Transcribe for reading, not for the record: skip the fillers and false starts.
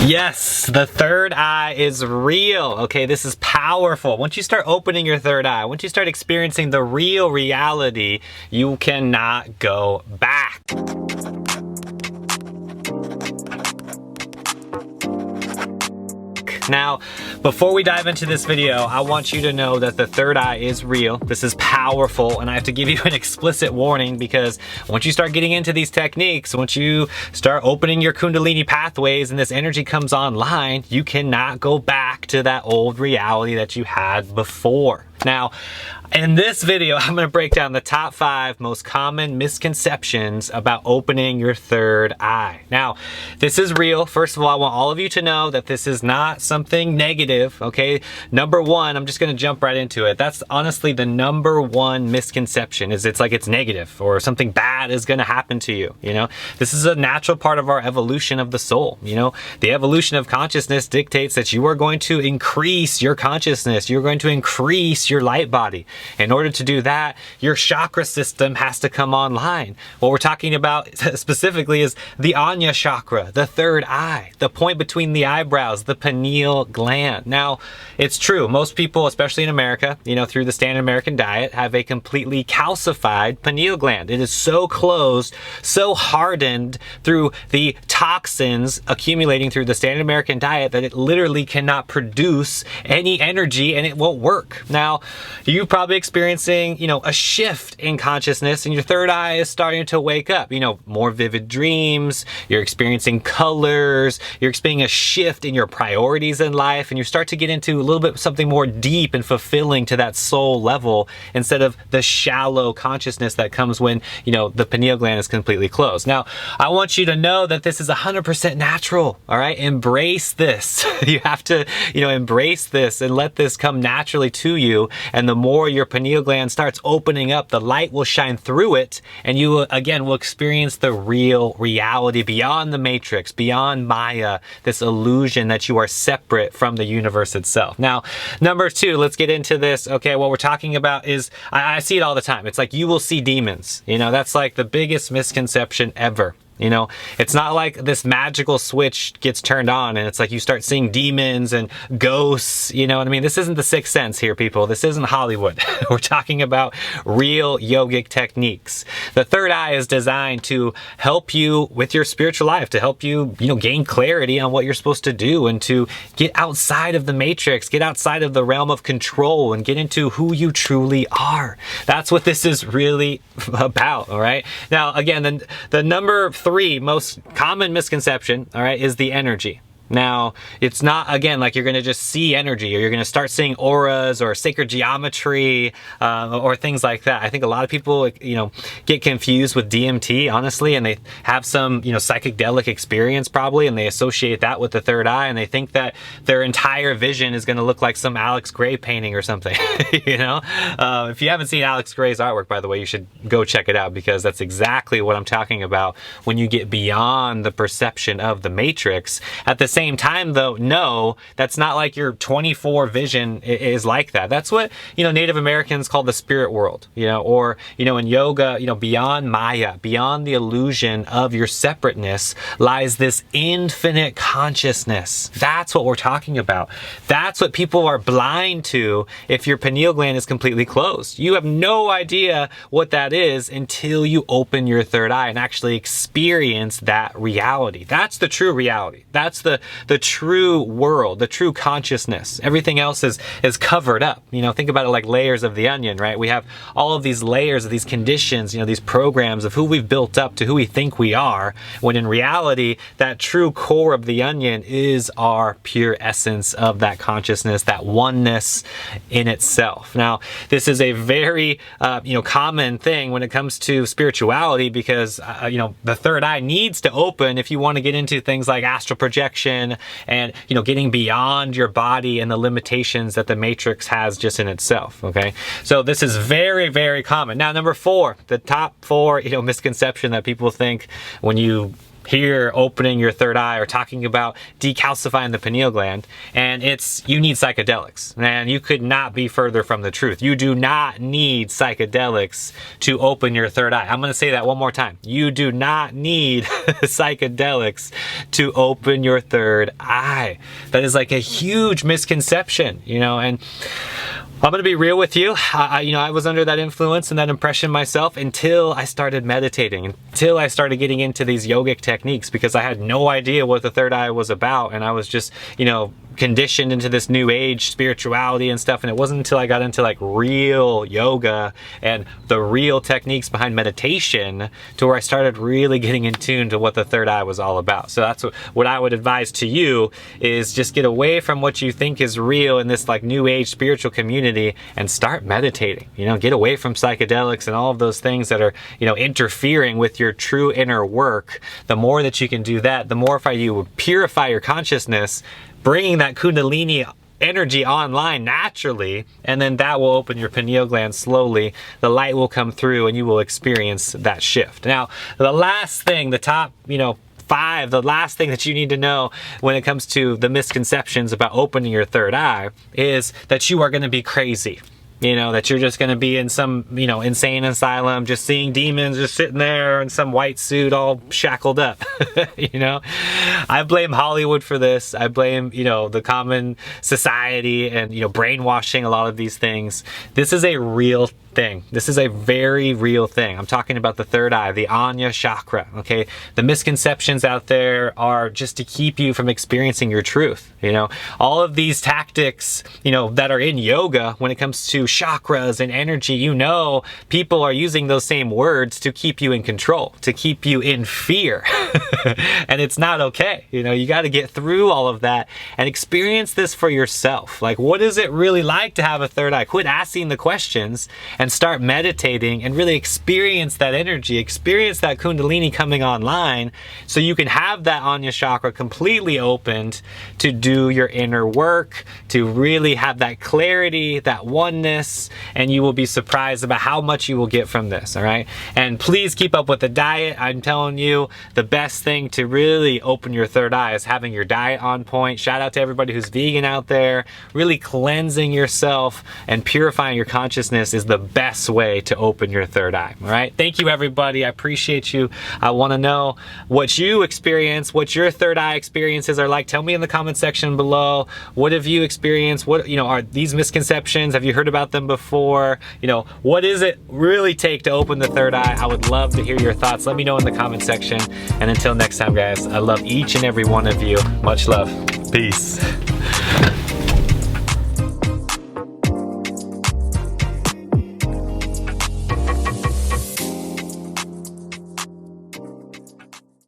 Yes, the third eye is real. Okay, this is powerful. Once you start opening your third eye, once you start experiencing the real reality, you cannot go back. Now, before we dive into this video, I want you to know that the third eye is real. This is powerful, and I have to give you an explicit warning because once you start getting into these techniques, once you start opening your Kundalini pathways and this energy comes online, you cannot go back to that old reality that you had before. Now, in this video, I'm going to break down the top 5 most common misconceptions about opening your third eye. Now, this is real. First of all, I want all of you to know that this is not something negative, okay? Number 1, I'm just going to jump right into it. That's honestly the number 1 misconception, is it's like it's negative or something bad is going to happen to you, you know? This is a natural part of our evolution of the soul, you know? The evolution of consciousness dictates that you are going to increase your consciousness. You're going to increase your light body. In order to do that, your chakra system has to come online. What we're talking about specifically is the Anya chakra, the third eye, the point between the eyebrows, the pineal gland. Now, it's true. Most people, especially in America, you know, through the standard American diet, have a completely calcified pineal gland. It is so closed, so hardened through the toxins accumulating through the standard American diet that it literally cannot produce any energy and it won't work. Now, you're probably experiencing, you know, a shift in consciousness and your third eye is starting to wake up, you know, more vivid dreams, you're experiencing colors, you're experiencing a shift in your priorities in life, and you start to get into a little bit something more deep and fulfilling to that soul level instead of the shallow consciousness that comes when, you know, the pineal gland is completely closed. Now, I want you to know that this is 100% natural, all right? Embrace this. You have to, you know, embrace this and let this come naturally to you. And the more your pineal gland starts opening up, the light will shine through it, and you again will experience the real reality beyond the matrix, beyond Maya, this illusion that you are separate from the universe itself. Now, number 2, let's get into this. Okay, what we're talking about is, I see it all the time. It's like you will see demons. You know, that's like the biggest misconception ever. You know, it's not like this magical switch gets turned on and it's like you start seeing demons and ghosts, you know what I mean? This isn't the Sixth Sense here, people. This isn't Hollywood. We're talking about real yogic techniques. The third eye is designed to help you with your spiritual life, to help you, you know, gain clarity on what you're supposed to do and to get outside of the matrix, get outside of the realm of control and get into who you truly are. That's what this is really about, all right? Now, again, the number 3 most common misconception, all right, is the energy. Now, it's not, again, like you're going to just see energy or you're going to start seeing auras or sacred geometry or things like that. I think a lot of people, you know, get confused with DMT, honestly, and they have some, you know, psychedelic experience probably, and they associate that with the third eye, and they think that their entire vision is going to look like some Alex Grey painting or something, you know? If you haven't seen Alex Grey's artwork, by the way, you should go check it out because that's exactly what I'm talking about when you get beyond the perception of the matrix. At the same time, though, no, that's not like your 24 vision is like that. That's what, you know, Native Americans call the spirit world, you know, or, you know, in yoga, you know, beyond Maya, beyond the illusion of your separateness lies this infinite consciousness. That's what we're talking about. That's what people are blind to if your pineal gland is completely closed. You have no idea what that is until you open your third eye and actually experience that reality. That's the true reality. That's the true world, the true consciousness. Everything else is covered up. You know, think about it like layers of the onion, right? We have all of these layers of these conditions, you know, these programs of who we've built up to who we think we are, when in reality, that true core of the onion is our pure essence of that consciousness, that oneness in itself. Now, this is a very, you know, common thing when it comes to spirituality because, you know, the third eye needs to open if you want to get into things like astral projection and, you know, getting beyond your body and the limitations that the matrix has just in itself. Okay, so this is very, very common. Now, number 4, the top 4, you know, misconception that people think when you hear opening your third eye or talking about decalcifying the pineal gland, and you need psychedelics. And you could not be further from the truth. You do not need psychedelics to open your third eye. I'm going to say that one more time. You do not need psychedelics to open your third eye. That is like a huge misconception, you know, and I'm gonna be real with you. I was under that influence and that impression myself until I started meditating, until I started getting into these yogic techniques, because I had no idea what the third eye was about, and I was just, conditioned into this new age spirituality and stuff. And it wasn't until I got into like real yoga and the real techniques behind meditation to where I started really getting in tune to what the third eye was all about. So that's what I would advise to you, is just get away from what you think is real in this like new age spiritual community and start meditating. Get away from psychedelics and all of those things that are, interfering with your true inner work. The more that you can do that, the more you purify your consciousness, bringing that Kundalini energy online naturally, and then that will open your pineal gland slowly. The light will come through and you will experience that shift. Now, the last thing, the top, 5, the last thing that you need to know when it comes to the misconceptions about opening your third eye is that you are going to be crazy. That you're just going to be in some, insane asylum, just seeing demons, just sitting there in some white suit, all shackled up. I blame Hollywood for this. I blame, the common society and, brainwashing a lot of these things. This is a real thing. This is a very real thing. I'm talking about the third eye, the Anya chakra, okay? The misconceptions out there are just to keep you from experiencing your truth, All of these tactics, that are in yoga when it comes to chakras and energy, people are using those same words to keep you in control, to keep you in fear. And it's not okay. You got to get through all of that and experience this for yourself. Like, what is it really like to have a third eye? Quit asking the questions and start meditating and really experience that energy, experience that Kundalini coming online, so you can have that Anya chakra completely opened to do your inner work, to really have that clarity, that oneness, and you will be surprised about how much you will get from this, all right? And please keep up with the diet. I'm telling you, the best thing to really open your third eye is having your diet on point. Shout out to everybody who's vegan out there. Really cleansing yourself and purifying your consciousness is the best way to open your third eye. All right. Thank you, everybody. I appreciate you. I want to know what you experience, what your third eye experiences are like. Tell me in the comment section below. What have you experienced? What, are these misconceptions? Have you heard about them before? What does it really take to open the third eye? I would love to hear your thoughts. Let me know in the comment section. And until next time, guys, I love each and every one of you. Much love. Peace.